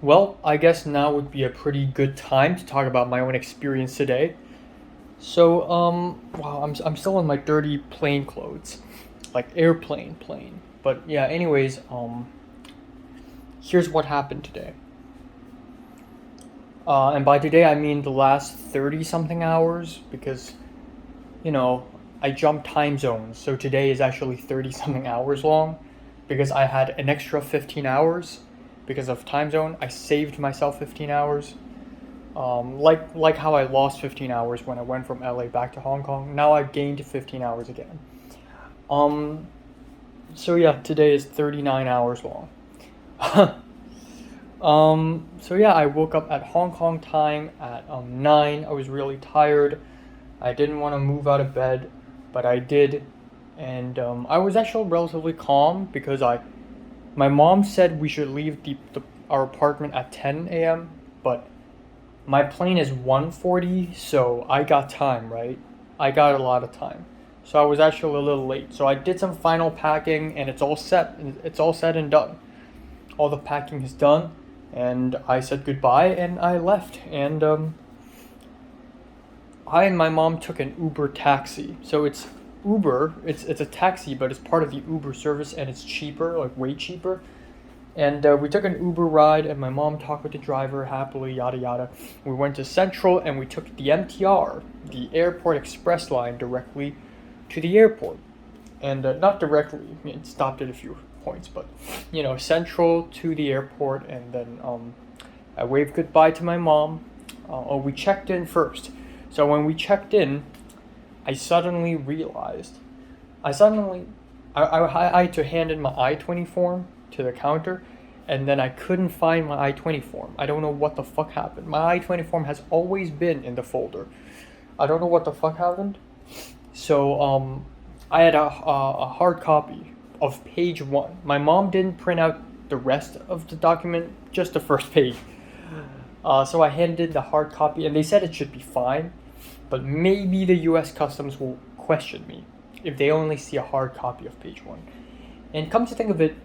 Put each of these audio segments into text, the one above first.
Well, I guess now would be a pretty good time to talk about my own experience today. Wow, I'm still in my dirty plane clothes, like airplane plane. But yeah, anyways, here's what happened today. And by today I mean the last 30 something hours because, you know, I jumped time zones. So today is actually 30 something hours long because I had an extra 15 hours because of time zone. I saved myself 15 hours. Like how I lost 15 hours when I went from LA back to Hong Kong. Now I've gained 15 hours again. Um, so yeah, today is 39 hours long. So yeah, I woke up at Hong Kong time at 9. I was really tired. I didn't want to move out of bed, but I did, and I was actually relatively calm because my mom said we should leave our apartment at 10 a.m. But my plane is 1:40, so I got time, right? I got a lot of time. So I was actually a little late. So I did some final packing and it's all set. It's all said and done. All the packing is done and I said goodbye and I left. And I and my mom took an Uber taxi. So it's Uber, it's a taxi, but it's part of the Uber service and it's cheaper, like way cheaper. And we took an Uber ride, and my mom talked with the driver happily, yada yada. We went to Central, and we took the MTR, the Airport Express line, directly to the airport. And not directly, I mean, it stopped at a few points, but Central to the airport, and then I waved goodbye to my mom. We checked in first. So when we checked in, I suddenly realized, I suddenly, I had to hand in my I-20 form to the counter, and then I couldn't find my I-20 form. I don't know what the fuck happened. My I-20 form has always been in the folder. I don't know what the fuck happened. So I had a hard copy of page 1. My mom didn't print out the rest of the document, just the first page. So I handed the hard copy, and they said it should be fine, but maybe the U.S. Customs will question me if they only see a hard copy of page 1. And come to think of it,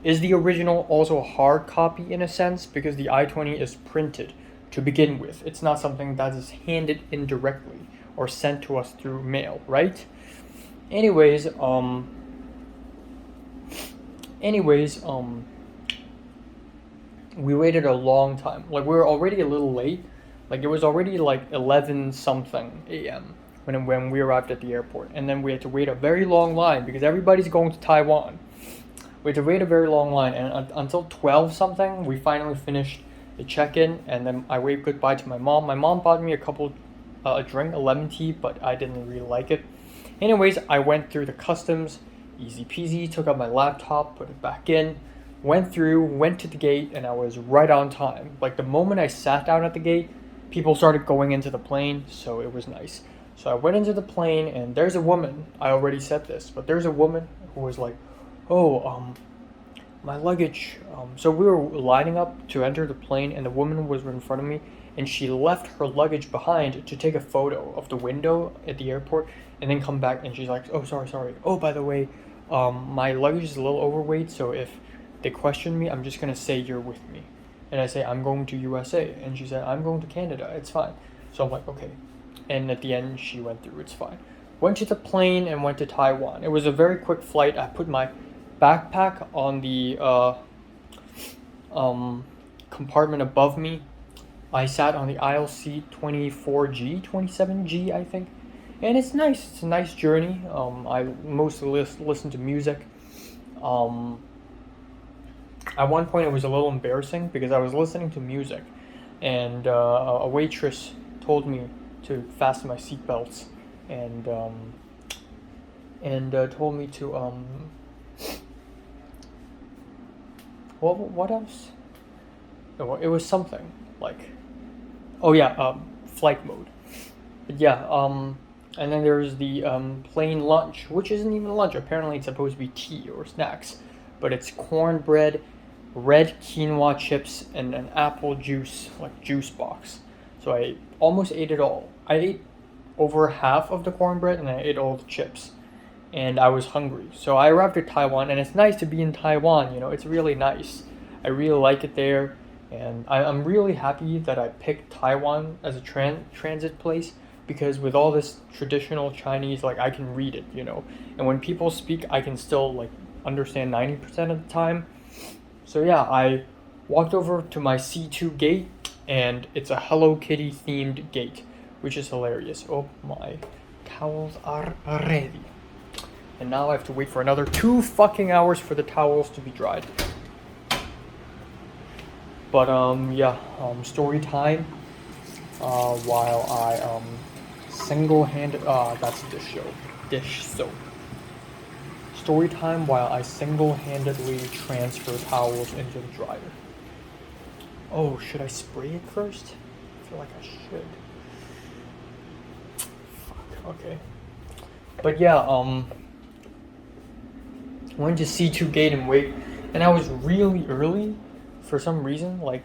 is the original also a hard copy in a sense? Because the I-20 is printed to begin with. It's not something that is handed in directly or sent to us through mail, right? Anyways, we waited a long time. Like we were already a little late. Like it was already like 11 something a.m. when we arrived at the airport, and then we had to wait a very long line because everybody's going to Taiwan. We had to wait a very long line, and until 12 something, we finally finished the check-in, and then I waved goodbye to my mom. My mom bought me a drink, a lemon tea, but I didn't really like it. Anyways, I went through the customs, easy peasy, took out my laptop, put it back in, went through, went to the gate, and I was right on time. Like the moment I sat down at the gate, people started going into the plane, so it was nice. So I went into the plane, and there's a woman, I already said this, but there's a woman who was like, oh, my luggage. So we were lining up to enter the plane, and the woman was in front of me, and she left her luggage behind to take a photo of the window at the airport, and then come back, and she's like, oh, sorry. Oh, by the way, my luggage is a little overweight, so if they question me, I'm just gonna say you're with me. And I say, I'm going to USA, and she said, I'm going to Canada, it's fine. So I'm like, okay. And at the end, she went through, it's fine. Went to the plane and went to Taiwan. It was a very quick flight. I put my backpack on the compartment above me. I sat on the aisle seat 24G, 27G, I think. And it's nice. It's a nice journey. I mostly listen to music. At one point, it was a little embarrassing because I was listening to music, and a waitress told me to fasten my seatbelts, and told me to what else? It was something like, oh yeah, flight mode. But yeah, and then there's the plain lunch, which isn't even lunch. Apparently, it's supposed to be tea or snacks, but it's cornbread, red quinoa chips, and an apple juice, like juice box. So I almost ate it all. I ate over half of the cornbread and I ate all the chips. And I was hungry. So I arrived at Taiwan, and it's nice to be in Taiwan, it's really nice. I really like it there. And I'm really happy that I picked Taiwan as a transit place, because with all this traditional Chinese, like, I can read it, you know. And when people speak, I can still, like, understand 90% of the time. So yeah, I walked over to my C2 gate, and it's a Hello Kitty themed gate, which is hilarious. Oh, my towels are ready. And now I have to wait for another 2 fucking hours for the towels to be dried. But yeah, story time. While I single-handed that's dish soap. Story time while I single-handedly transfer towels into the dryer. Oh, should I spray it first? I feel like I should. Fuck. Okay. But yeah, went to C2 gate and wait, and I was really early. For some reason, like,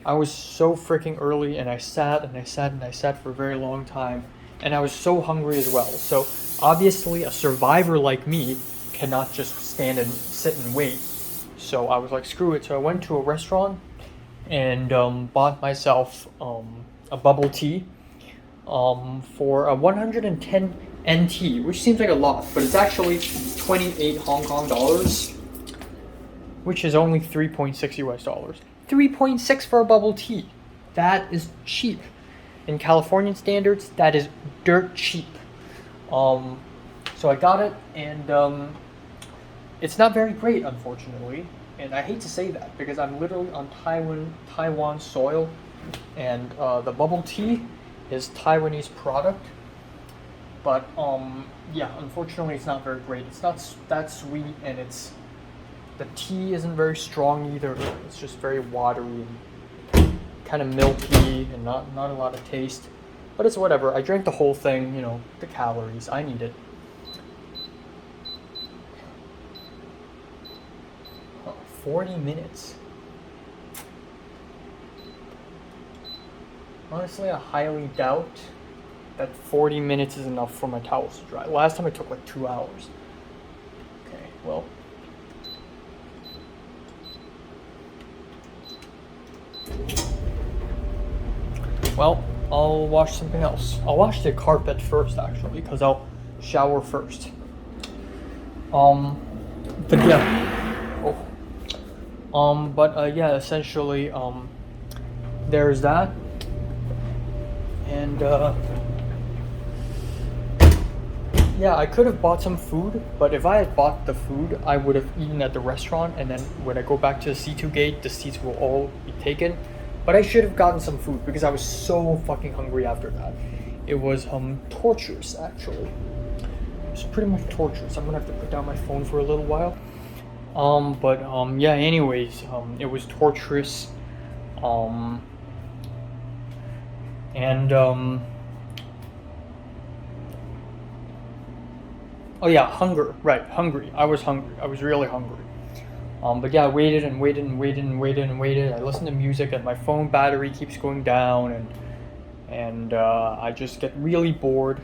I was so freaking early, and I sat and I sat and I sat for a very long time, and I was so hungry as well. So obviously a survivor like me cannot just stand and sit and wait. So I was like, screw it. So I went to a restaurant and bought myself a bubble tea for a 110 NT, which seems like a lot, but it's actually 28 Hong Kong dollars, which is only 3.6 US dollars. 3.6 for a bubble tea. That is cheap. In Californian standards, that is dirt cheap. So I got it, and it's not very great, unfortunately. And I hate to say that, because I'm literally on Taiwan soil, and the bubble tea is Taiwanese product. But yeah, unfortunately, it's not very great. It's not that sweet, and the tea isn't very strong either. It's just very watery and kind of milky and not a lot of taste. But it's whatever. I drank the whole thing, you know, the calories. I need it. 40 minutes. Honestly, I highly doubt that 40 minutes is enough for my towels to dry. Last time it took like 2 hours. Okay, well. Well, I'll wash something else. I'll wash the carpet first, actually, because I'll shower first. But yeah. Yeah, essentially, there's that. And, yeah, I could have bought some food, but if I had bought the food, I would have eaten at the restaurant, and then when I go back to the C2 gate, the seats will all be taken. But I should have gotten some food, because I was so fucking hungry after that. It was, torturous, actually. It was pretty much torturous. I'm gonna have to put down my phone for a little while. Yeah, anyways, it was torturous. Oh yeah, hunger. Right, hungry. I was hungry. I was really hungry. But yeah, I waited and waited and waited and waited and waited. I listened to music, and my phone battery keeps going down, and I just get really bored.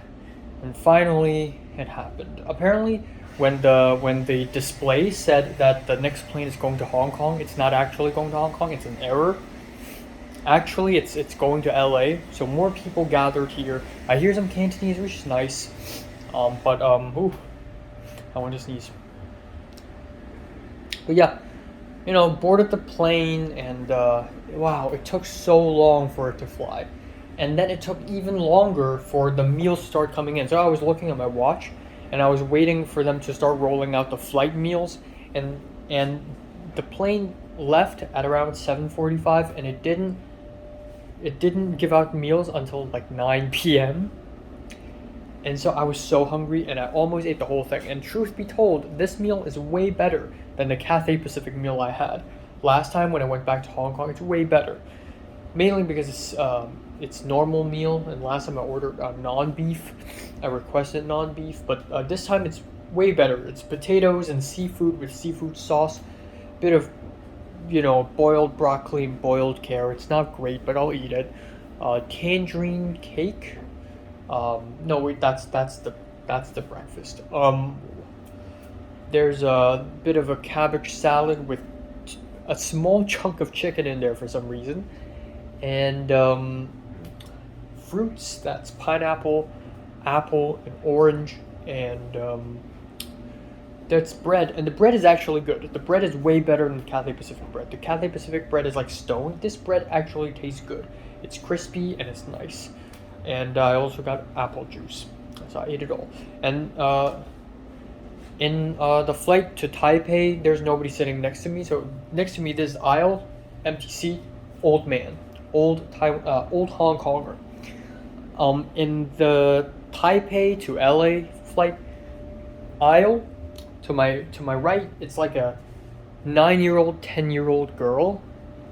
And finally, it happened. Apparently, when the display said that the next plane is going to Hong Kong, it's not actually going to Hong Kong. It's an error. Actually, it's going to LA. So more people gathered here. I hear some Cantonese, which is nice. Ooh, I want to sneeze. But yeah, you know, boarded the plane, and wow, it took so long for it to fly. And then it took even longer for the meals to start coming in. So I was looking at my watch, and I was waiting for them to start rolling out the flight meals, and the plane left at around 7:45, and it didn't give out meals until like 9 p.m. And so I was so hungry, and I almost ate the whole thing. And truth be told, this meal is way better than the Cathay Pacific meal I had last time when I went back to Hong Kong. It's way better, mainly because it's normal meal, and last time I ordered non-beef. I requested non-beef, but this time it's way better. It's potatoes and seafood with seafood sauce, bit of, you know, boiled broccoli, boiled carrots. Not great, but I'll eat it. Tangerine cake. No wait, that's the breakfast. There's a bit of a cabbage salad with a small chunk of chicken in there for some reason, and fruits. That's pineapple, apple, and orange, and that's bread. And the bread is actually good. The bread is way better than Cathay Pacific bread. The Cathay Pacific bread is like stone. This bread actually tastes good. It's crispy and it's nice. And I also got apple juice, so I ate it all. And in the flight to Taipei, there's nobody sitting next to me. So next to me, this aisle, empty seat, old man, old Hong Konger. In the Taipei to LA flight aisle, to my right, it's like a 9-year-old, 10-year-old girl,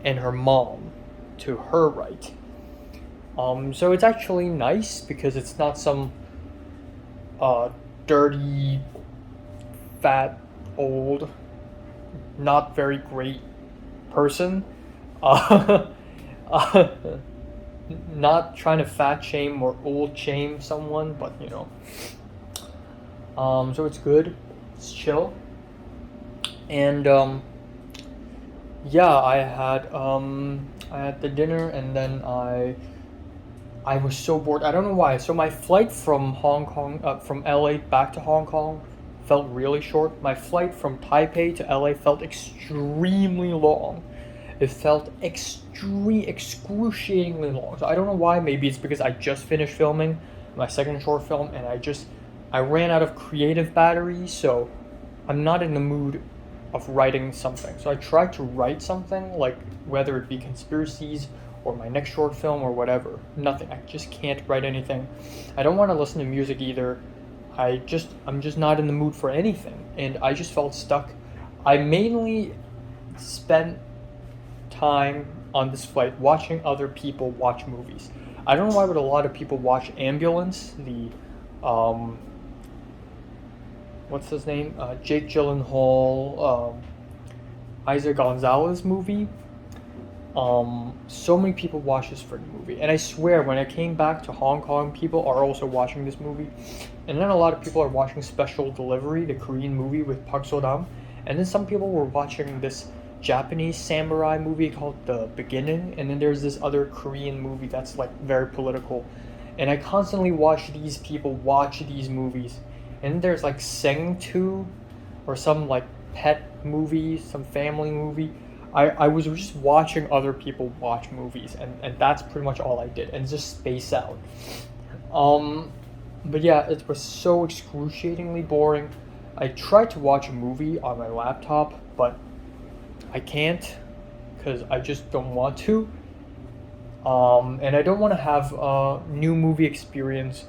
and her mom, to her right. So it's actually nice because it's not some dirty, fat, old, not very great person. Not trying to fat shame or old shame someone, but you know. So it's good. It's chill. And yeah, I had the dinner, and then I was so bored. I don't know why. So my flight from Hong Kong, from LA back to Hong Kong, felt really short. My flight from Taipei to LA felt extremely long. It felt excruciatingly long. So I don't know why. Maybe it's because I just finished filming my second short film, and I ran out of creative battery, so I'm not in the mood of writing something. So I tried to write something, like whether it be conspiracies or my next short film or whatever. Nothing. I just can't write anything. I don't want to listen to music either. I'm just not in the mood for anything, and I just felt stuck. I mainly spent time on this flight watching other people watch movies. I don't know why, but a lot of people watch Ambulance, the what's his name? Jake Gyllenhaal, Isaac Gonzalez movie. So many people watch this freaking movie, and I swear when I came back to Hong Kong, people are also watching this movie, and then a lot of people are watching Special Delivery, the Korean movie with Park So-dam, and then some people were watching this Japanese samurai movie called The Beginning, and then there's this other Korean movie that's like very political, and I constantly watch these people watch these movies, and then there's like Sing 2, or some like pet movie, some family movie. I was just watching other people watch movies, and that's pretty much all I did, and just space out. But yeah, it was so excruciatingly boring. I tried to watch a movie on my laptop, but I can't, because I just don't want to. And I don't want to have a new movie experience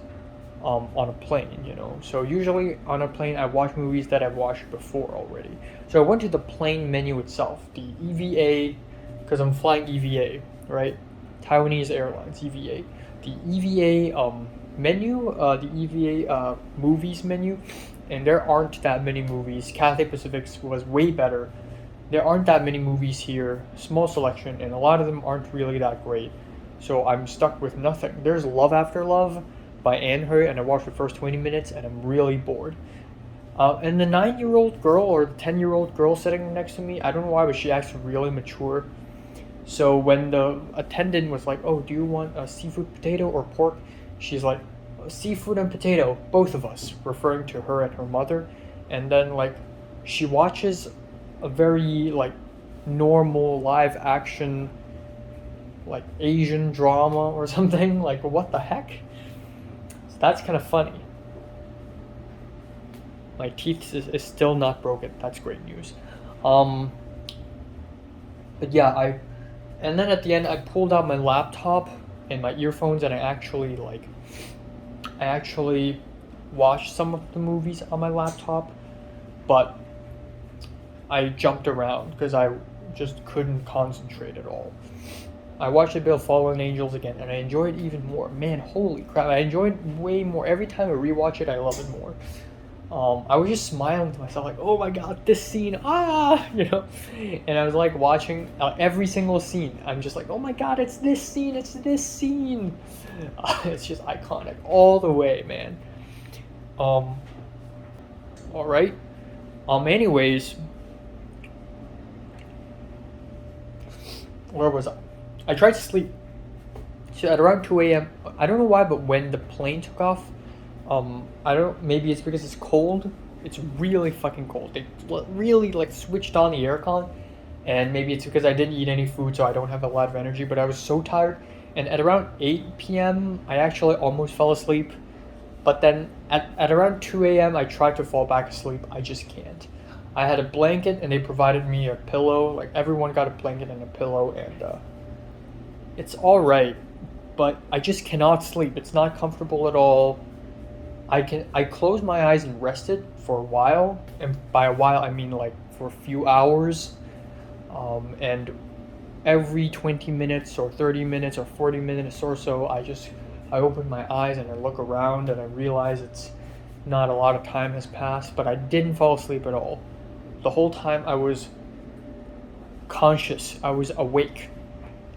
on a plane, you know. So usually on a plane, I watch movies that I've watched before already. So I went to the plane menu itself, the EVA, because I'm flying EVA, right? Taiwanese Airlines, EVA. The EVA menu, the EVA movies menu, and there aren't that many movies. Cathay Pacific's was way better. There aren't that many movies here, small selection, and a lot of them aren't really that great. So I'm stuck with nothing. There's Love After Love by Anne Hui, and I watched the first 20 minutes, and I'm really bored. And the 9-year-old girl or the 10-year-old girl sitting next to me, I don't know why, but she acts really mature. So when the attendant was like, "Oh, do you want a seafood potato or pork?" She's like, "Seafood and potato, both of us," referring to her and her mother. And then like she watches a very like normal live action like Asian drama or something. Like, what the heck? So that's kind of funny. My teeth is still not broken. That's great news. But yeah, and then at the end I pulled out my laptop and my earphones, and I actually watched some of the movies on my laptop, but I jumped around because I just couldn't concentrate at all. I watched a bit of Fallen Angels again, and I enjoyed it even more. Man, holy crap, I enjoyed it way more. Every time I rewatch it, I love it more. I was just smiling to myself like, oh my god, this scene, you know? And I was like watching every single scene. I'm just like, oh my god, it's this scene, it's this scene. It's just iconic all the way, man. Alright. Anyways, where was I? I tried to sleep. So at around 2 a.m. I don't know why, but when the plane took off, I don't. Maybe it's because it's cold. It's really fucking cold. They really like switched on the aircon, and maybe it's because I didn't eat any food, so I don't have a lot of energy. But I was so tired, and at around 8 p.m., I actually almost fell asleep. But then at around 2 a.m., I tried to fall back asleep. I just can't. I had a blanket, and they provided me a pillow. Like everyone got a blanket and a pillow, and it's all right. But I just cannot sleep. It's not comfortable at all. I closed my eyes and rested for a while, and by a while I mean like for a few hours, and every 20 minutes or 30 minutes or 40 minutes or so, I open my eyes and I look around and I realize it's not a lot of time has passed, but I didn't fall asleep at all. The whole time I was conscious, I was awake,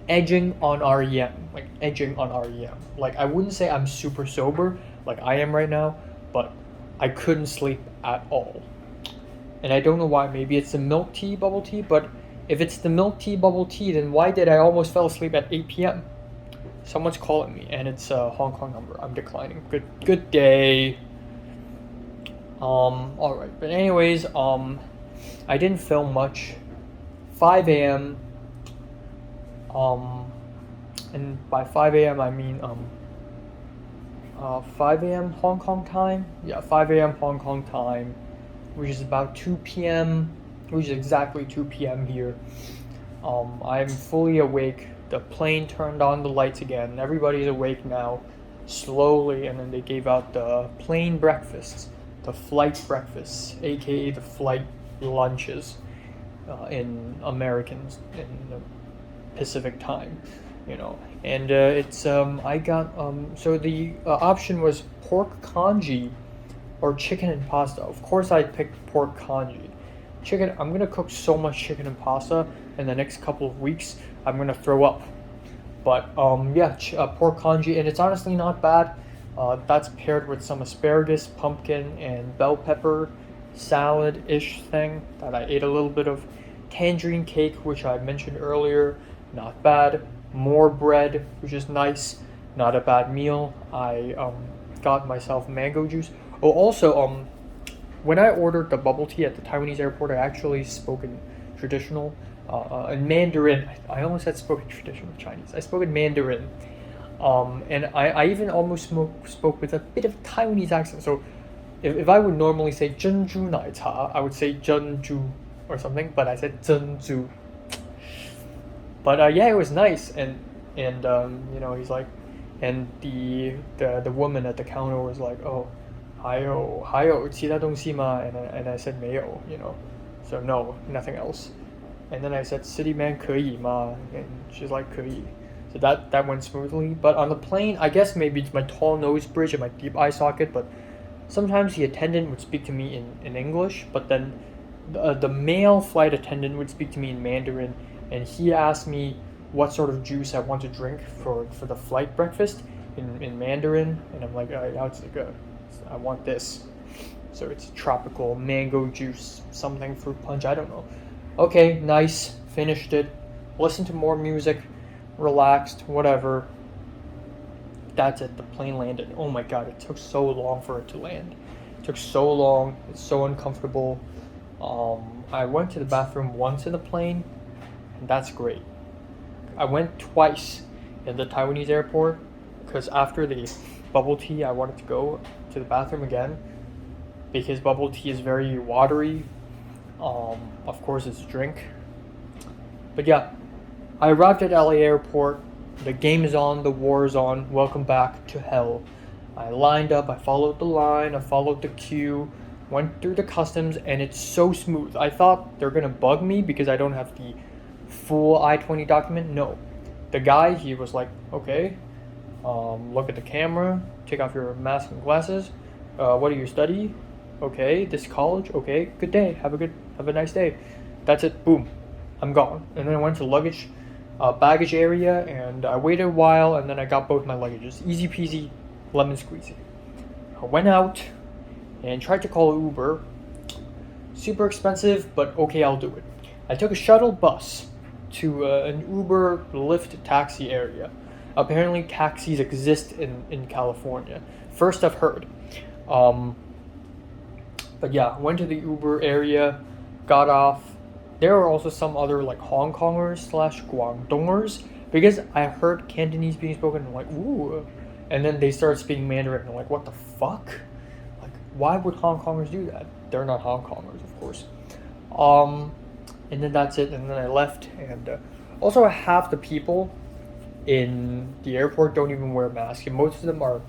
edging on REM, like edging on REM. Like I wouldn't say I'm super sober, like I am right now, but I couldn't sleep at all. And I don't know why. Maybe it's the milk tea, bubble tea, but if it's the milk tea, bubble tea, then why did I almost fell asleep at 8 p.m.? Someone's calling me, and it's a Hong Kong number. I'm declining. Good day. All right. But anyways, I didn't film much. 5 a.m. And by 5 a.m. I mean 5 a.m. Hong Kong time. Yeah, 5 a.m. Hong Kong time, which is about 2 p.m. Which is exactly 2 p.m. here. I'm fully awake. The plane turned on the lights again. Everybody's awake now, slowly, and then they gave out the plane breakfasts, the flight breakfasts, aka the flight lunches, in Americans in the Pacific time, you know. And it's I got so the option was pork congee or chicken and pasta. Of course, I picked pork congee. Chicken. I'm gonna cook so much chicken and pasta in the next couple of weeks. I'm gonna throw up. But yeah, pork congee, and it's honestly not bad. That's paired with some asparagus, pumpkin, and bell pepper salad-ish thing that I ate a little bit of. Tangerine cake, which I mentioned earlier, not bad. More bread, which is nice. Not a bad meal. I got myself mango juice. Oh, also, when I ordered the bubble tea at the Taiwanese airport, I actually spoke in traditional, in Mandarin. I almost said spoke in traditional Chinese. I spoke in Mandarin, and I even almost spoke with a bit of Taiwanese accent. So, if I would normally say 珍珠奶茶, I would say 珍珠 or something, but I said 珍珠. But yeah, it was nice, and you know, he's like, and the woman at the counter was like, oh, 还有其他东西吗? And I said 没有, you know, so no, nothing else. And then I said 司令员可以吗? And she's like 可以. So that went smoothly. But on the plane, I guess maybe it's my tall nose bridge and my deep eye socket, but sometimes the attendant would speak to me in English, but then the male flight attendant would speak to me in Mandarin, and he asked me what sort of juice I want to drink for the flight breakfast in Mandarin, and I'm like, I want this. So it's tropical mango juice, something fruit punch, I don't know. Okay, nice, finished it. Listened to more music, relaxed, whatever. That's it, the plane landed. Oh my god, it took so long for it to land. It took so long, it's so uncomfortable. I went to the bathroom once in the plane, and that's great. I went twice in the Taiwanese airport, because after the bubble tea, I wanted to go to the bathroom again, because bubble tea is very watery. Of course, it's a drink. But yeah, I arrived at LA airport. The game is on, the war is on. Welcome back to hell. I lined up, I followed the line, I followed the queue, went through the customs, and it's so smooth. I thought they're gonna bug me because I don't have the full I-20 document. No. The guy, he was like, okay, look at the camera, take off your mask and glasses. What do you study? Okay, this college. Okay, good day. Have a nice day. That's it. Boom, I'm gone. And then I went to luggage, baggage area, and I waited a while, and then I got both my luggages. Easy peasy, lemon squeezy. I went out and tried to call Uber. Super expensive, but okay, I'll do it. I took a shuttle bus to an Uber Lyft taxi area. Apparently, taxis exist in California. First I've heard. But yeah, went to the Uber area, got off. There were also some other like Hong Kongers slash Guangdongers because I heard Cantonese being spoken and I'm like, ooh. And then they started speaking Mandarin and I'm like, what the fuck? Like, why would Hong Kongers do that? They're not Hong Kongers, of course. And then that's it. And then I left. And also half the people in the airport don't even wear masks. And most of them are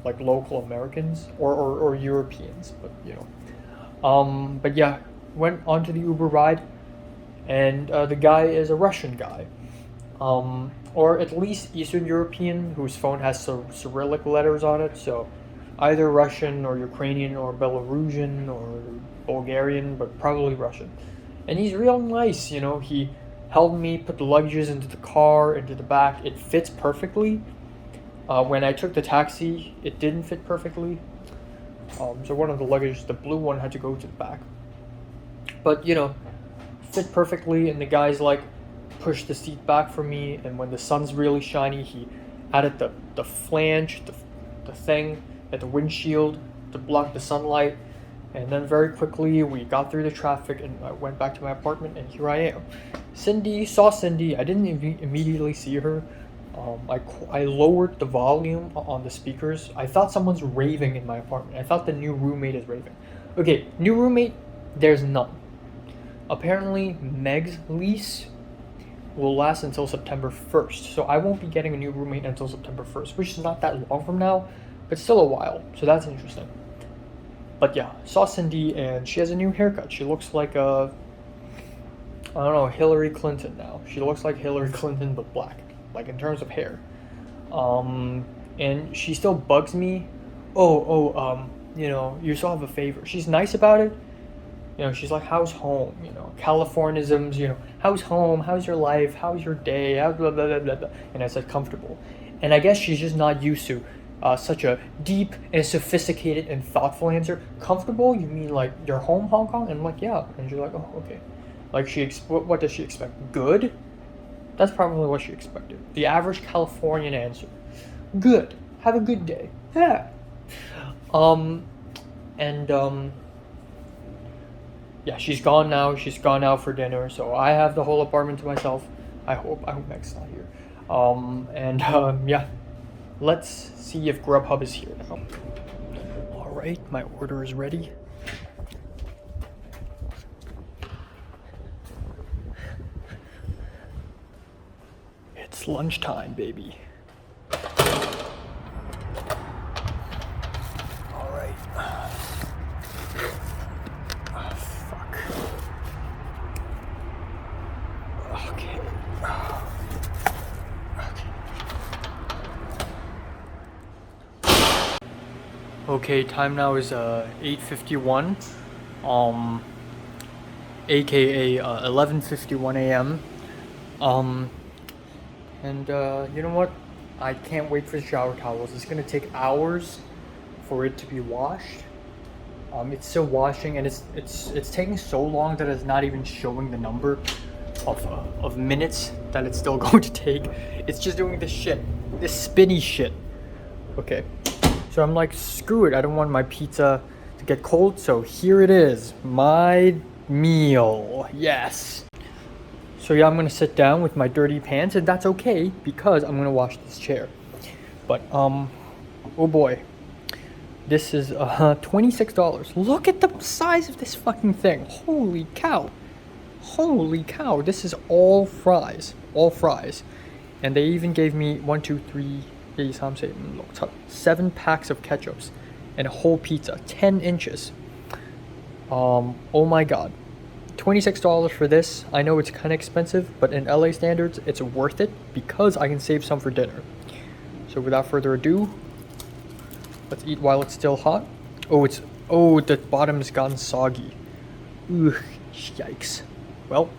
like local Americans or Europeans, but you know. But yeah, went onto the Uber ride, and the guy is a Russian guy, or at least Eastern European, whose phone has Cyrillic letters on it. So either Russian or Ukrainian or Belarusian or Bulgarian, but probably Russian. And he's real nice, you know. He helped me put the luggages into the car, into the back. It fits perfectly. When I took the taxi, it didn't fit perfectly. So one of the luggage, the blue one, had to go to the back. But, you know, fit perfectly, and the guy's like, pushed the seat back for me, and when the sun's really shiny, he added the flange, the thing at the windshield to block the sunlight. And then very quickly, we got through the traffic, and I went back to my apartment, and here I am. Saw Cindy. I didn't immediately see her. I lowered the volume on the speakers. I thought someone's raving in my apartment. I thought the new roommate is raving. Okay, new roommate, there's none. Apparently, Meg's lease will last until September 1st. So I won't be getting a new roommate until September 1st, which is not that long from now, but still a while. So that's interesting. But yeah, saw Cindy, and she has a new haircut. She looks like I don't know, Hillary Clinton now. She looks like Hillary Clinton, but black. Like in terms of hair. And she still bugs me. You know, you still have a favor. She's nice about it. You know, she's like, how's home? You know, Californisms, you know, how's home? How's your life? How's your day? How's blah, blah, blah, blah, blah. And I said, comfortable. And I guess she's just not used to such a deep and sophisticated and thoughtful answer. Comfortable? You mean like you're home, Hong Kong? And I'm like, yeah. And she's like, oh, okay. Like what does she expect? Good? That's probably what she expected. The average Californian answer. Good. Have a good day. Yeah. Yeah, she's gone now. She's gone out for dinner, so I have the whole apartment to myself. I hope Meg's not here. Yeah. Let's see if Grubhub is here now. All right, my order is ready. It's lunchtime, baby. All right. Oh, fuck. Okay. Okay, time now is 8:51, aka 11:51 a.m. And you know what? I can't wait for the shower towels. It's gonna take hours for it to be washed. It's still washing, and it's taking so long that it's not even showing the number of minutes that it's still going to take. It's just doing this shit, this spinny shit. Okay, so I'm like, screw it. I don't want my pizza to get cold, so here it is, my meal. Yes. So yeah, I'm gonna sit down with my dirty pants, and that's okay because I'm gonna wash this chair. But oh boy, this is $26. Look at the size of this fucking thing. Holy cow! Holy cow! This is all fries, and they even gave me 7 packs of ketchups and a whole pizza, 10 inches. Oh my god. $26 for this. I know it's kind of expensive, but in LA standards, it's worth it because I can save some for dinner. So without further ado, let's eat while it's still hot. Oh, the bottom's gotten soggy. Ugh, yikes. Well,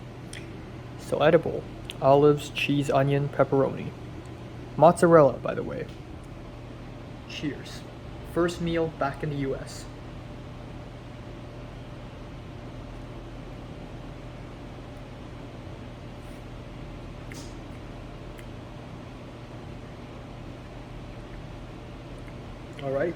still edible. Olives, cheese, onion, pepperoni. Mozzarella, by the way. Cheers. First meal back in the US. All right.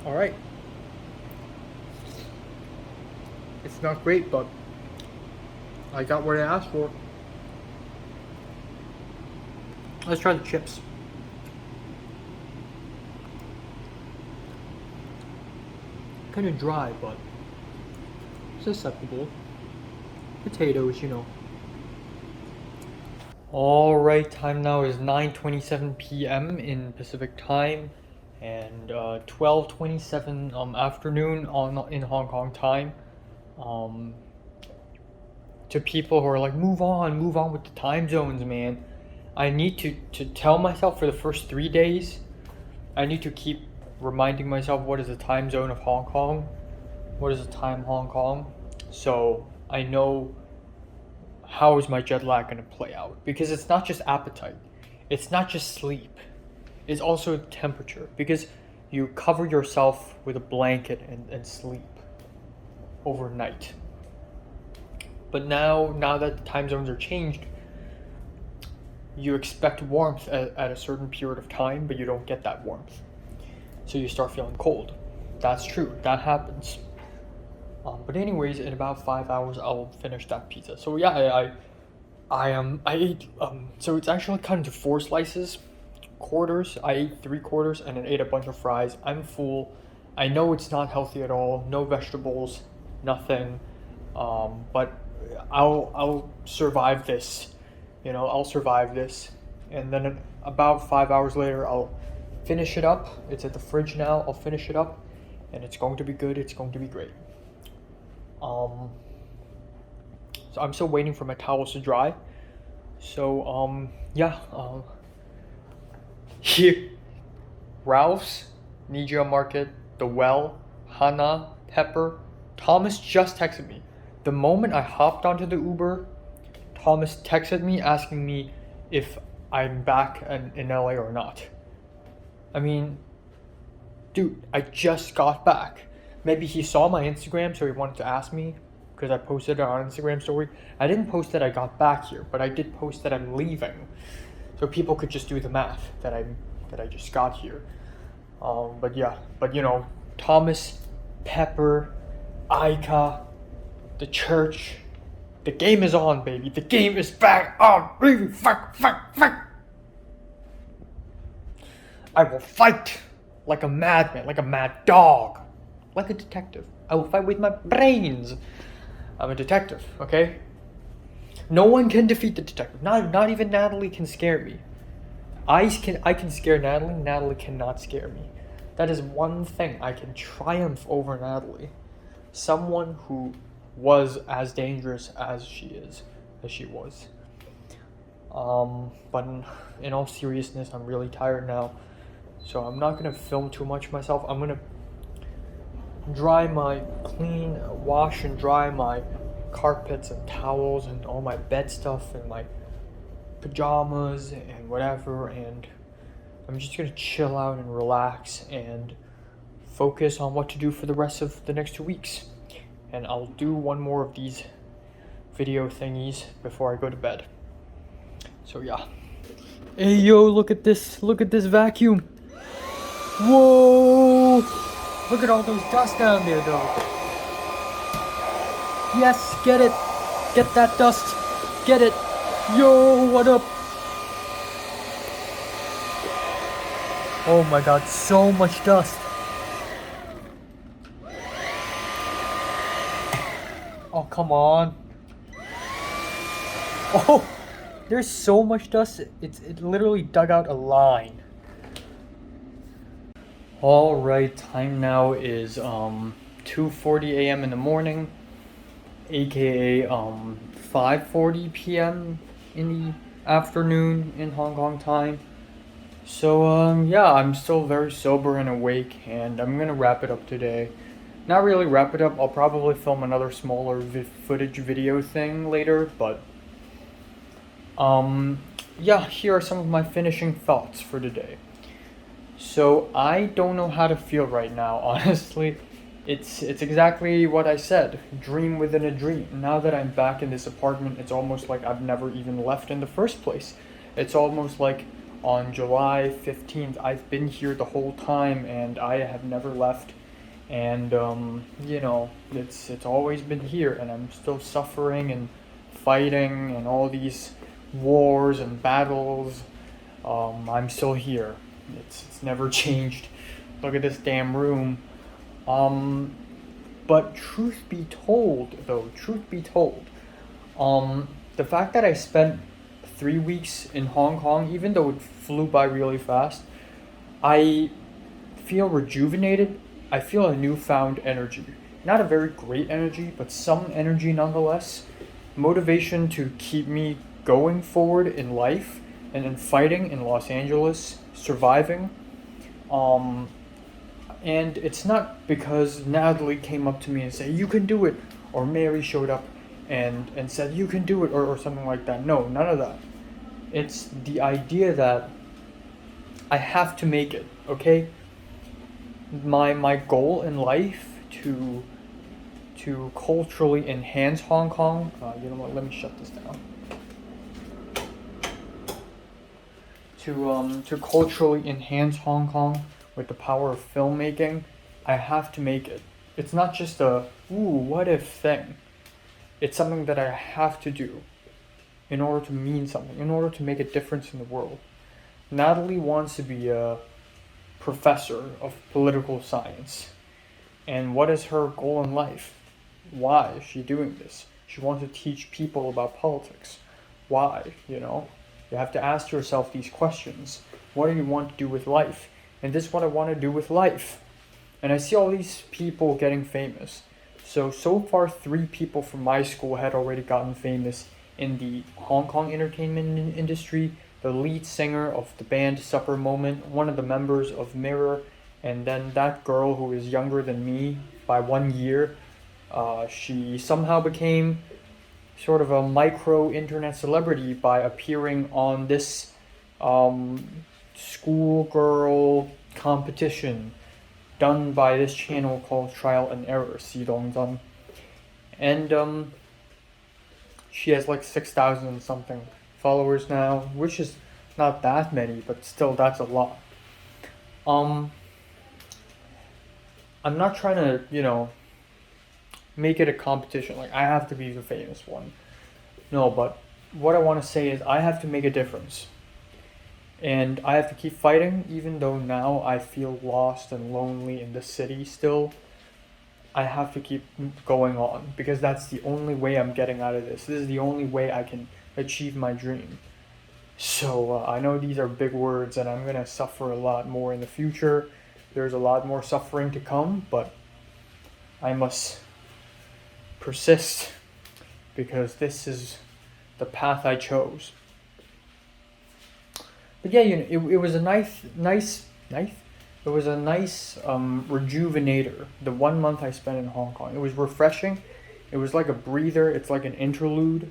All right. It's not great, but I got what I asked for. Let's try the chips. Kind of dry, but it's acceptable. Potatoes, you know. All right, time now is 9:27 p.m. in Pacific time, and 12:27 afternoon in Hong Kong time. To people who are like, move on with the time zones, man. I need to tell myself for the first 3 days, I need to keep reminding myself what is the time zone of Hong Kong, what is the time Hong Kong, so I know how is my jet lag going to play out. Because it's not just appetite, it's not just sleep, it's also temperature. Because you cover yourself with a blanket and sleep overnight. But now that the time zones are changed, you expect warmth at a certain period of time, but you don't get that warmth. So you start feeling cold. That's true, that happens. But anyways, in about 5 hours, I'll finish that pizza. So yeah, I ate, so it's actually cut into 4 slices, quarters. I ate 3 quarters and then ate a bunch of fries. I'm full. I know it's not healthy at all. No vegetables, nothing. But I'll survive this. You know, I'll survive this. And then about 5 hours later, I'll finish it up. It's at the fridge now. I'll finish it up, and it's going to be good. It's going to be great. So I'm still waiting for my towels to dry. So yeah. Here, Ralph's, Nijia Market, The Well, Hana, Pepper. Thomas just texted me. The moment I hopped onto the Uber, Thomas texted me asking me if I'm back in LA or not. I mean, dude, I just got back. Maybe he saw my Instagram, so he wanted to ask me because I posted it on Instagram story. I didn't post that I got back here, but I did post that I'm leaving, so people could just do the math that I just got here. But yeah, but you know, Thomas, Pepper, Aika, the church, the game is on, baby. The game is back on, baby. Fuck. I will fight like a madman, like a mad dog, like a detective. I will fight with my brains. I'm a detective, okay? No one can defeat the detective. Not even Natalie can scare me. I can scare Natalie. Natalie cannot scare me. That is one thing I can triumph over Natalie. Someone who was as dangerous as she was. But in all seriousness, I'm really tired now, so I'm not gonna film too much myself. I'm gonna wash and dry my carpets and towels and all my bed stuff and my pajamas and whatever, and I'm just gonna chill out and relax and focus on what to do for the rest of the next 2 weeks. And I'll do one more of these video thingies before I go to bed. So yeah. Hey yo, look at this vacuum. Whoa! Look at all those dust down there though. Yes, get it. Get that dust. Get it. Yo, what up? Oh my god, so much dust. Oh, come on. Oh, there's so much dust. It literally dug out a line. All right, time now is 2:40 a.m. in the morning, aka 5:40 p.m. in the afternoon in Hong Kong time. So yeah, I'm still very sober and awake, and I'm gonna wrap it up today. Not really wrap it up. I'll probably film another smaller footage video thing later, but yeah, here are some of my finishing thoughts for today. So I don't know how to feel right now, honestly. It's exactly what I said. Dream within a dream. Now that I'm back in this apartment, it's almost like I've never even left in the first place. It's almost like on July 15th, I've been here the whole time and I have never left. And it's always been here and I'm still suffering and fighting and all these wars and battles. I'm still here. It's never changed. Look at this damn room. Um, but truth be told, though, truth be told, the fact that I spent 3 weeks in Hong Kong, even though it flew by really fast, I feel rejuvenated. I feel a newfound energy. Not a very great energy, but some energy nonetheless. Motivation to keep me going forward in life and in fighting in Los Angeles, surviving. Um, and it's not because Natalie came up to me and said, "You can do it," or Mary showed up and said, "You can do it," or something like that. No, none of that. It's the idea that I have to make it, okay? My goal in life to culturally enhance Hong Kong. You know what? Let me shut this down. To culturally enhance Hong Kong with the power of filmmaking, I have to make it. It's not just a ooh what if thing. It's something that I have to do in order to mean something, in order to make a difference in the world. Natalie wants to be a professor of political science. And what is her goal in life? Why is she doing this? She wants to teach people about politics. Why? You have to ask yourself these questions. What do you want to do with life? And this is what I want to do with life. And I see all these people getting famous. So far, 3 people from my school had already gotten famous in the Hong Kong entertainment industry. The lead singer of the band Supper Moment, one of the members of Mirror, and then that girl who is younger than me by 1 year. She somehow became sort of a micro internet celebrity by appearing on this schoolgirl competition done by this channel called Trial and Error, 西东真. And she has like 6,000 something followers now, which is not that many, but still that's a lot. I'm not trying to, make it a competition. Like, I have to be the famous one. No, but what I want to say is I have to make a difference. And I have to keep fighting, even though now I feel lost and lonely in the city still. I have to keep going on because that's the only way I'm getting out of this. This is the only way I can achieve my dream. So I know these are big words and I'm going to suffer a lot more in the future. There's a lot more suffering to come, but I must persist because this is the path I chose. But yeah, it was a nice. It was a nice rejuvenator. The 1 month I spent in Hong Kong, it was refreshing. It was like a breather. It's like an interlude,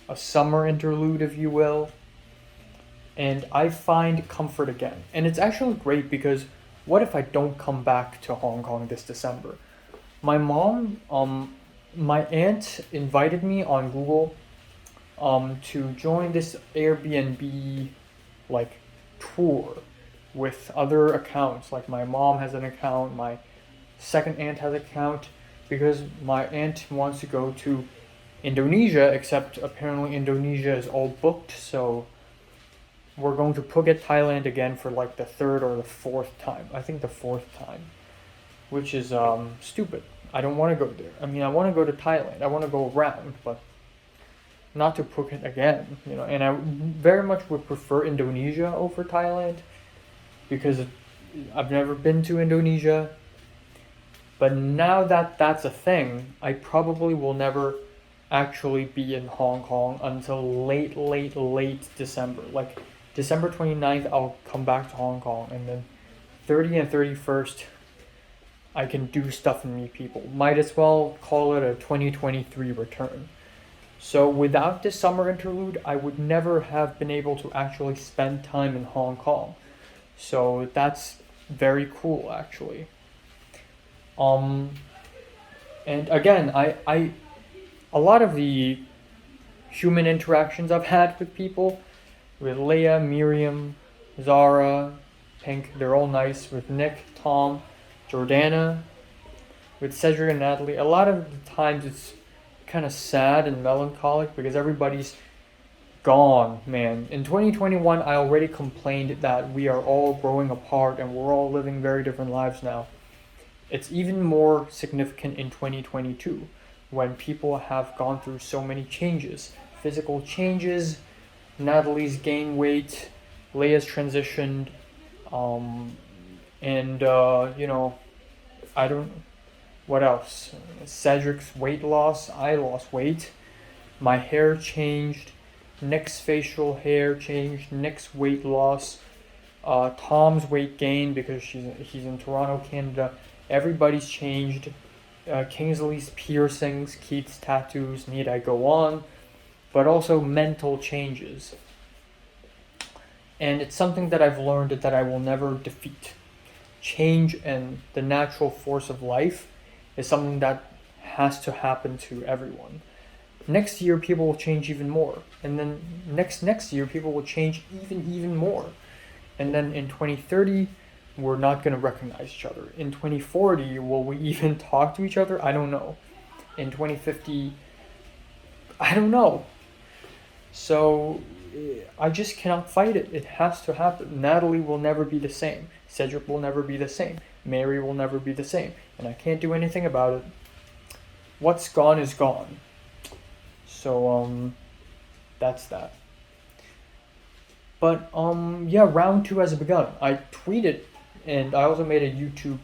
a summer interlude, if you will. And I find comfort again. And it's actually great because what if I don't come back to Hong Kong this December? My mom, my aunt invited me on Google to join this Airbnb like tour with other accounts. Like my mom has an account, my second aunt has an account, because my aunt wants to go to Indonesia, except apparently Indonesia is all booked, so we're going to Phuket, Thailand again for like the 3rd or the 4th time. I think the 4th time, which is stupid. I don't want to go there. I mean, I want to go to Thailand. I want to go around, but not to Phuket again, And I very much would prefer Indonesia over Thailand because I've never been to Indonesia. But now that that's a thing, I probably will never actually be in Hong Kong until late December. Like December 29th, I'll come back to Hong Kong, and then 30th and 31st, I can do stuff and meet people. Might as well call it a 2023 return. So without this summer interlude, I would never have been able to actually spend time in Hong Kong. So that's very cool, actually. Um, and again, a lot of the human interactions I've had with people, with Leia, Miriam, Zara, Pink, they're all nice. With Nick, Tom, Jordana, with Cedric and Natalie, a lot of the times it's kind of sad and melancholic because everybody's gone, man. In 2021, I already complained that we are all growing apart and we're all living very different lives now. It's even more significant in 2022 when people have gone through so many changes. Physical changes, Natalie's gained weight, Leia's transitioned, um, and I don't. What else? Cedric's weight loss. I lost weight. My hair changed. Nick's facial hair changed. Nick's weight loss. Tom's weight gain because he's in Toronto, Canada. Everybody's changed. Kingsley's piercings, Keith's tattoos. Need I go on? But also mental changes. And it's something that I've learned that I will never defeat. Change and the natural force of life is something that has to happen to everyone. Next year, people will change even more, and then next year, people will change even more, and then in 2030, we're not gonna recognize each other. In 2040, will we even talk to each other? I don't know. In 2050, I don't know. So I just cannot fight it. It has to happen. Natalie will never be the same. Cedric will never be the same. Mary will never be the same. And I can't do anything about it. What's gone is gone. So, that's that. But, yeah, round 2 has begun. I tweeted, and I also made a YouTube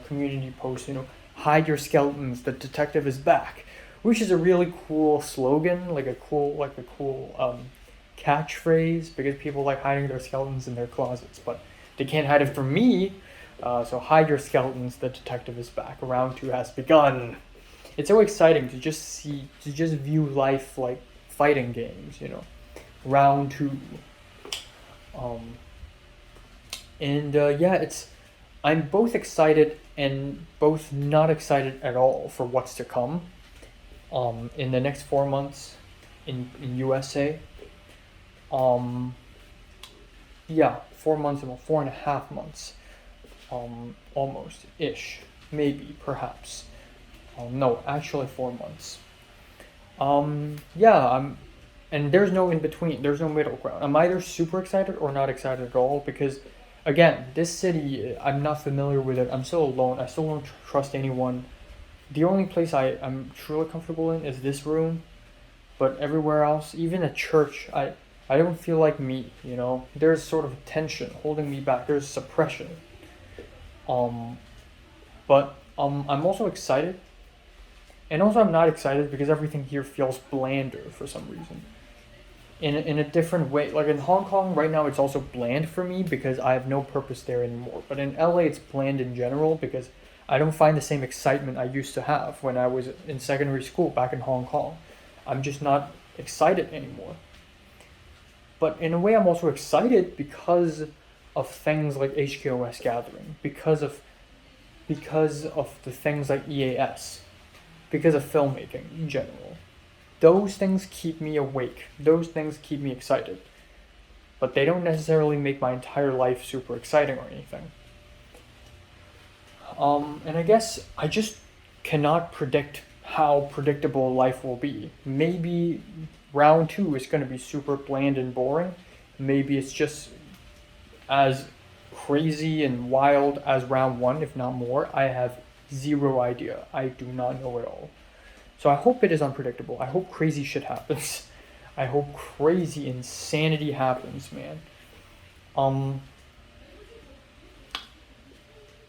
community post, hide your skeletons, the detective is back. Which is a really cool slogan, like a cool catchphrase, because people like hiding their skeletons in their closets, but they can't hide it from me. So hide your skeletons, the detective is back. Round 2 has begun. It's so exciting to just view life like fighting games, Round 2. I'm both excited and both not excited at all for what's to come. In the next 4 months in USA. 4 months, about 4.5 months. Almost ish, maybe, perhaps. No, actually 4 months. And there's no in between. There's no middle ground. I'm either super excited or not excited at all because, again, this city, I'm not familiar with it. I'm still alone. I still don't trust anyone. The only place I'm truly comfortable in is this room, but everywhere else, even at church, I don't feel like me, There's sort of tension holding me back. There's suppression. But I'm also excited. And also I'm not excited because everything here feels blander for some reason. In a different way. Like in Hong Kong right now it's also bland for me because I have no purpose there anymore. But in LA it's bland in general because I don't find the same excitement I used to have when I was in secondary school back in Hong Kong. I'm just not excited anymore. But in a way I'm also excited because of things like HKOS Gathering, because of the things like EAS, because of filmmaking in general. Those things keep me awake. Those things keep me excited. But they don't necessarily make my entire life super exciting or anything. And I guess I just cannot predict how predictable life will be. Maybe round 2 is going to be super bland and boring. Maybe it's just as crazy and wild as round 1, if not more. I have zero idea. I do not know at all. So I hope it is unpredictable. I hope crazy shit happens. I hope crazy insanity happens, man.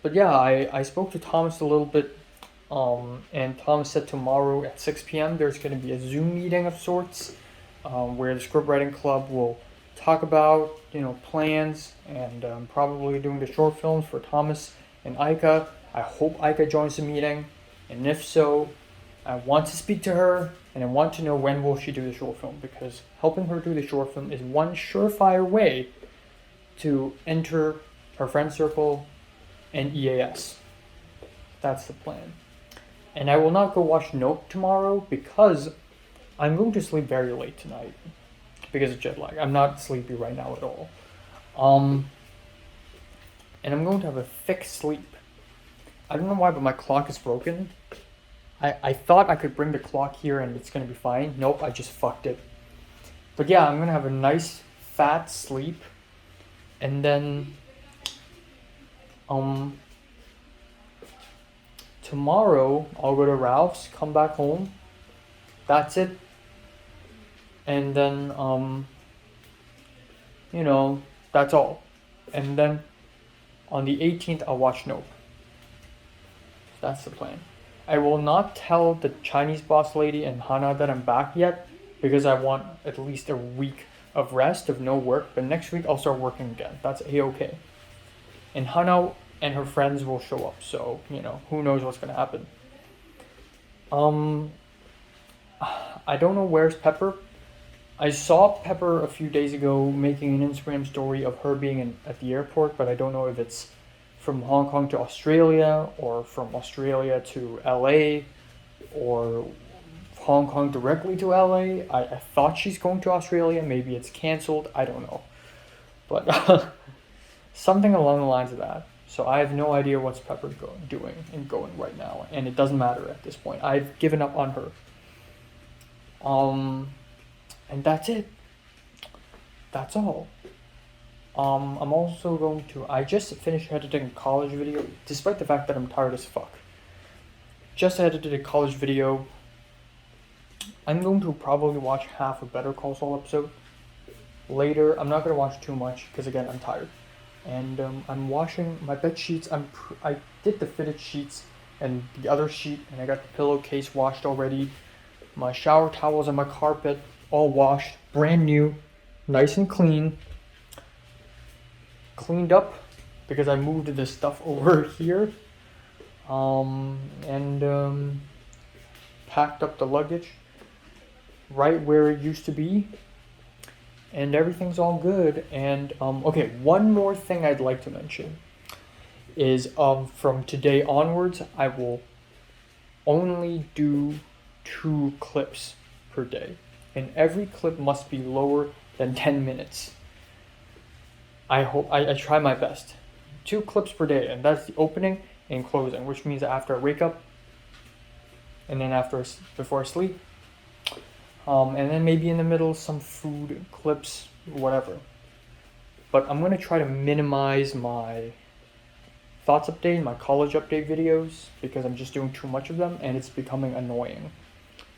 But yeah, I spoke to Thomas a little bit, and Thomas said tomorrow at 6 p.m. there's going to be a Zoom meeting of sorts, where the scriptwriting club will talk about, plans, and probably doing the short films for Thomas and Aika. I hope Aika joins the meeting, and if so, I want to speak to her, and I want to know when will she do the short film, because helping her do the short film is one surefire way to enter her friend circle, and EAS. That's the plan. And I will not go watch Nope tomorrow because I'm going to sleep very late tonight because of jet lag. I'm not sleepy right now at all. And I'm going to have a thick sleep. I don't know why, but my clock is broken. I thought I could bring the clock here and it's going to be fine. Nope, I just fucked it. But yeah, I'm going to have a nice fat sleep. And then tomorrow I'll go to Ralph's, come back home. That's it. And then that's all. And then on the 18th I'll watch Nope. That's the plan. I will not tell the Chinese boss lady and Hana that I'm back yet because I want at least a week of rest, of no work. But next week I'll start working again. That's A-okay. And Hana and her friends will show up. So, who knows what's going to happen. I don't know where's Pepper. I saw Pepper a few days ago making an Instagram story of her being at the airport, but I don't know if it's from Hong Kong to Australia or from Australia to LA or Hong Kong directly to LA. I thought she's going to Australia. Maybe it's canceled. I don't know. But something along the lines of that. So I have no idea what's Pepper doing and going right now. And it doesn't matter at this point. I've given up on her. And that's it. That's all. I'm also going to... I just finished editing a college video, despite the fact that I'm tired as fuck. Just edited a college video. I'm going to probably watch half a Better Call Saul episode later. I'm not going to watch too much, because again, I'm tired. And I'm washing my bed sheets. I did the fitted sheets and the other sheet, and I got the pillowcase washed already. My shower towels and my carpet all washed, brand new, nice and clean. Cleaned up because I moved this stuff over here. And packed up the luggage right where it used to be. And everything's all good. And okay, one more thing I'd like to mention is from today onwards, I will only do 2 clips per day. And every clip must be lower than 10 minutes. I try my best. 2 clips per day, and that's the opening and closing, which means after I wake up, and then before I sleep, and then maybe in the middle some food clips, whatever. But I'm gonna try to minimize my thoughts update, my college update videos, because I'm just doing too much of them, and it's becoming annoying.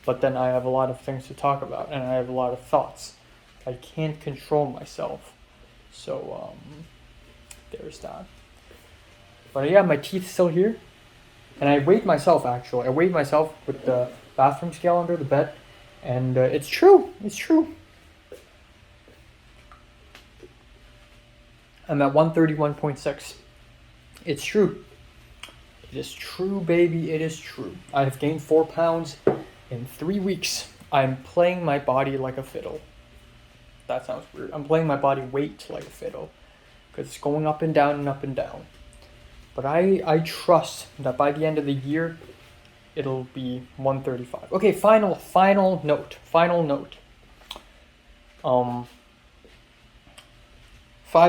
But then I have a lot of things to talk about, and I have a lot of thoughts. I can't control myself. So, there's that. But yeah, my teeth still here. And I weighed myself, actually. I weighed myself with the bathroom scale under the bed. And it's true. It's true. I'm at 131.6. It's true. It is true, baby. It is true. I have gained 4 pounds in 3 weeks. I'm playing my body like a fiddle. That sounds weird. I'm playing my body weight like a fiddle. Because it's going up and down and up and down. But I trust that by the end of the year, it'll be 135. Okay, final note. 5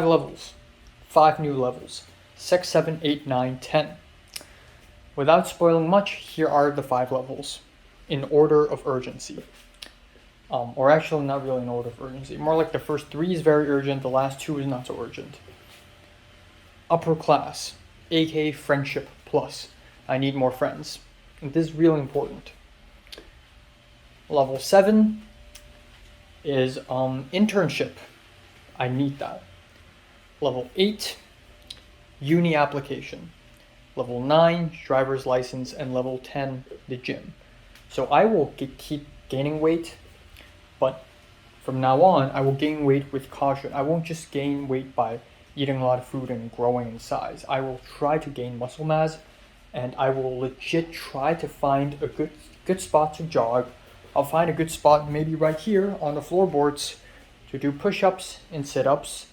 levels. 5 new levels. 6, 7, 8, 9, 10. Without spoiling much, here are the 5 levels. In order of urgency. Or actually not really in order of urgency. More like the first 3 is very urgent, the last 2 is not so urgent. Upper class, aka friendship plus. I need more friends. And this is really important. Level 7 is internship. I need that. Level 8, uni application. Level 9, driver's license. And level 10, the gym. So I will keep gaining weight. But from now on, I will gain weight with caution. I won't just gain weight by eating a lot of food and growing in size. I will try to gain muscle mass, and I will legit try to find a good spot to jog. I'll find a good spot maybe right here on the floorboards to do push-ups and sit-ups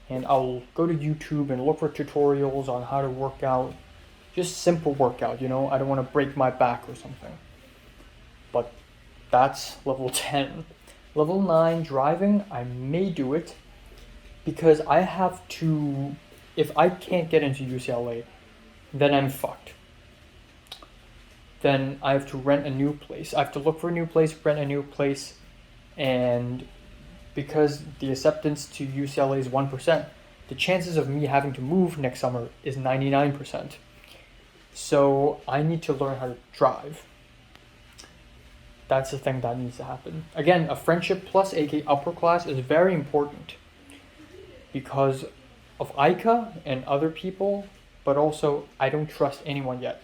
and I'll go to YouTube and look for tutorials on how to work out. Just simple workout, you know? I don't want to break my back or something. But that's level 10. Level 9, driving, I may do it because I have to, if I can't get into UCLA, then I'm fucked. Then I have to rent a new place. I have to look for a new place, rent a new place, and because the acceptance to UCLA is 1%, the chances of me having to move next summer is 99%. So I need to learn how to drive. That's the thing that needs to happen. Again, a friendship plus aka upper class is very important because of Aika and other people, but also I don't trust anyone yet.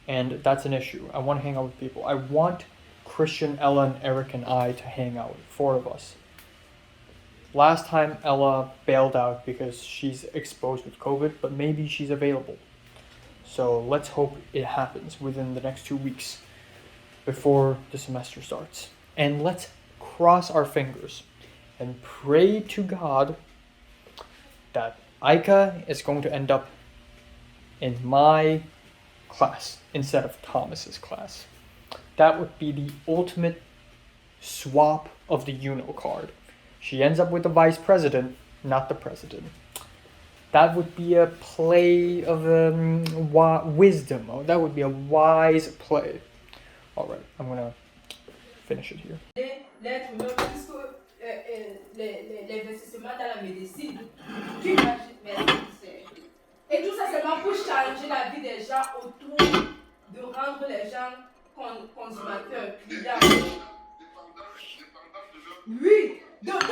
And that's an issue. I want to hang out with people. I want Christian, Ella, and Eric and I to hang out, 4 of us. Last time Ella bailed out because she's exposed with COVID, but maybe she's available. So let's hope it happens within the next 2 weeks before the semester starts. And let's cross our fingers and pray to God that Aika is going to end up in my class instead of Thomas's class. That would be the ultimate swap of the Uno card. She ends up with the vice president, not the president. That would be a play of wisdom. Oh, that would be a wise play. All right, I'm gonna finish it here. L'être humain, puisque l'investissement dans la médecine, tu imagines, merci. Et tout ça seulement pour changer la vie des gens autour, de rendre les gens consommateurs, clients. Oui, donc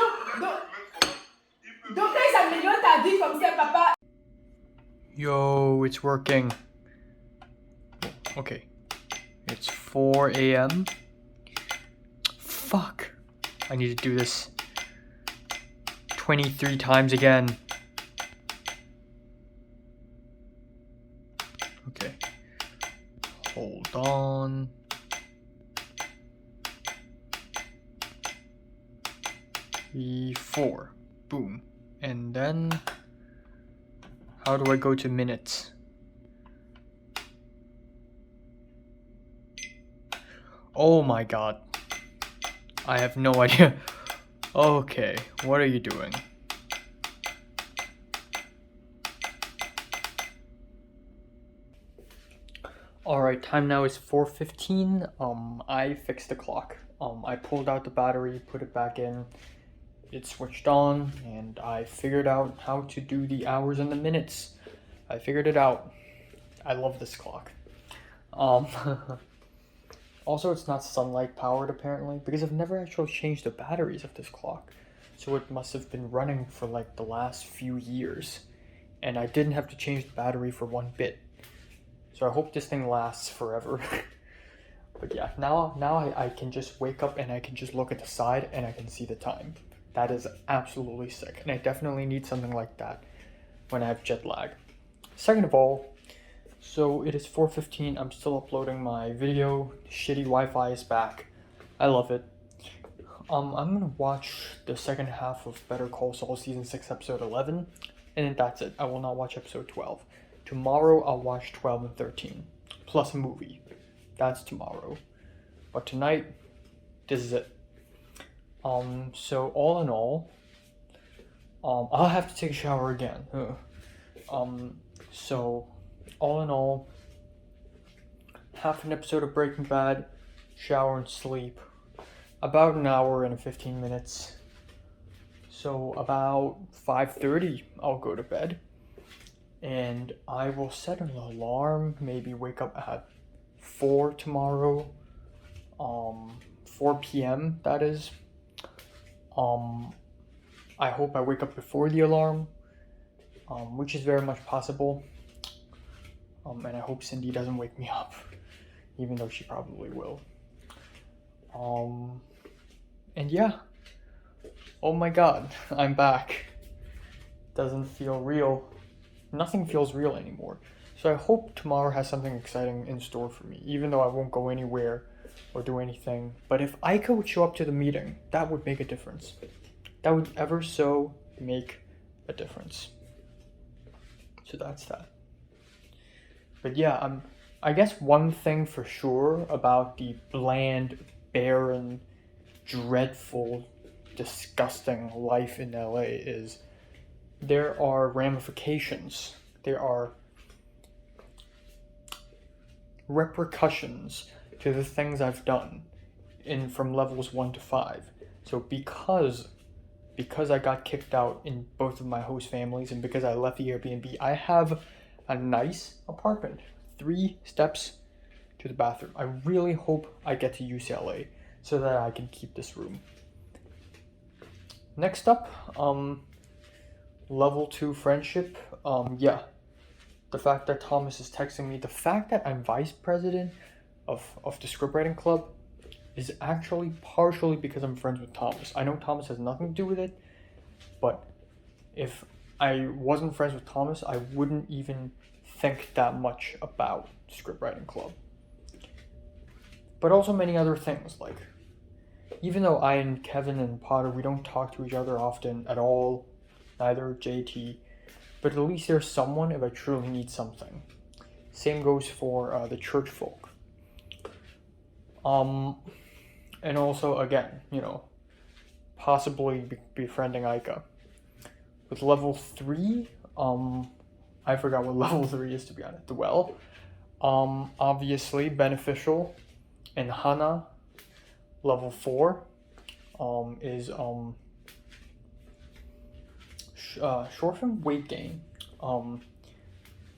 quand ils améliorent ta vie comme ça, papa. Yo, it's working. Okay. It's 4 a.m. Fuck. I need to do this 23 times again. Okay. Hold on. E4. Boom. And then how do I go to minutes? Oh my god. I have no idea. Okay, what are you doing? Alright, time now is 4:15. I fixed the clock. I pulled out the battery, put it back in. It switched on, and I figured out how to do the hours and the minutes. I figured it out. I love this clock. Also, it's not sunlight powered apparently, because I've never actually changed the batteries of this clock. So it must have been running for like the last few years. And I didn't have to change the battery for 1 bit. So I hope this thing lasts forever. But yeah, now I can just wake up and I can just look at the side and I can see the time. That is absolutely sick. And I definitely need something like that when I have jet lag. Second of all, so it is 4:15. I'm still uploading my video. Shitty Wi-Fi is back. I love it. I'm gonna watch the second half of Better Call Saul season 6 episode 11, and then that's it. I will not watch episode 12. Tomorrow I'll watch 12 and 13 plus a movie. That's tomorrow. But tonight, this is it. So all in all, I'll have to take a shower again. So all in all, half an episode of Breaking Bad, shower and sleep, about an hour and 15 minutes. So about 5:30, I'll go to bed, and I will set an alarm. Maybe wake up at 4 tomorrow. 4 p.m. that is. I hope I wake up before the alarm, which is very much possible. And I hope Cindy doesn't wake me up, even though she probably will. And yeah. Oh my god, I'm back. Doesn't feel real. Nothing feels real anymore. So I hope tomorrow has something exciting in store for me, even though I won't go anywhere or do anything. But if Aika would show up to the meeting, that would make a difference. That would ever so make a difference. So that's that. But yeah, I guess one thing for sure about the bland, barren, dreadful, disgusting life in LA is there are ramifications. There are repercussions to the things I've done from levels 1 to 5. So because I got kicked out in both of my host families and because I left the Airbnb, I have a nice apartment, 3 steps to the bathroom. I really hope I get to UCLA so that I can keep this room. Next up, level 2 friendship. Yeah, the fact that Thomas is texting me, the fact that I'm vice president of the scriptwriting club is actually partially because I'm friends with Thomas. I know Thomas has nothing to do with it, but if I wasn't friends with Thomas, I wouldn't even think that much about scriptwriting club. But also many other things, like even though I and Kevin and Potter, we don't talk to each other often at all, neither JT, but at least there's someone if I truly need something. Same goes for the church folk. And also, again, possibly befriending Aika. With level 3, I forgot what level 3 is, to be honest. Well, obviously beneficial. And Hana, level 4, is short film weight gain.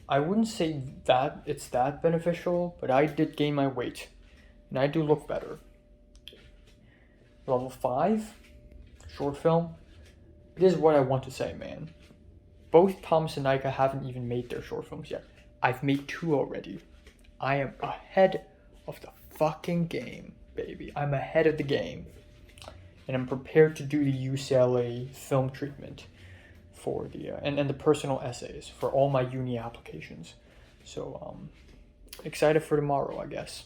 I wouldn't say that it's that beneficial, but I did gain my weight, and I do look better. Level 5, short film. This is what I want to say, man. Both Thomas and Nika haven't even made their short films yet. I've made 2 already. I am ahead of the fucking game, baby. I'm ahead of the game. And I'm prepared to do the UCLA film treatment for the and the personal essays for all my uni applications. So excited for tomorrow, I guess.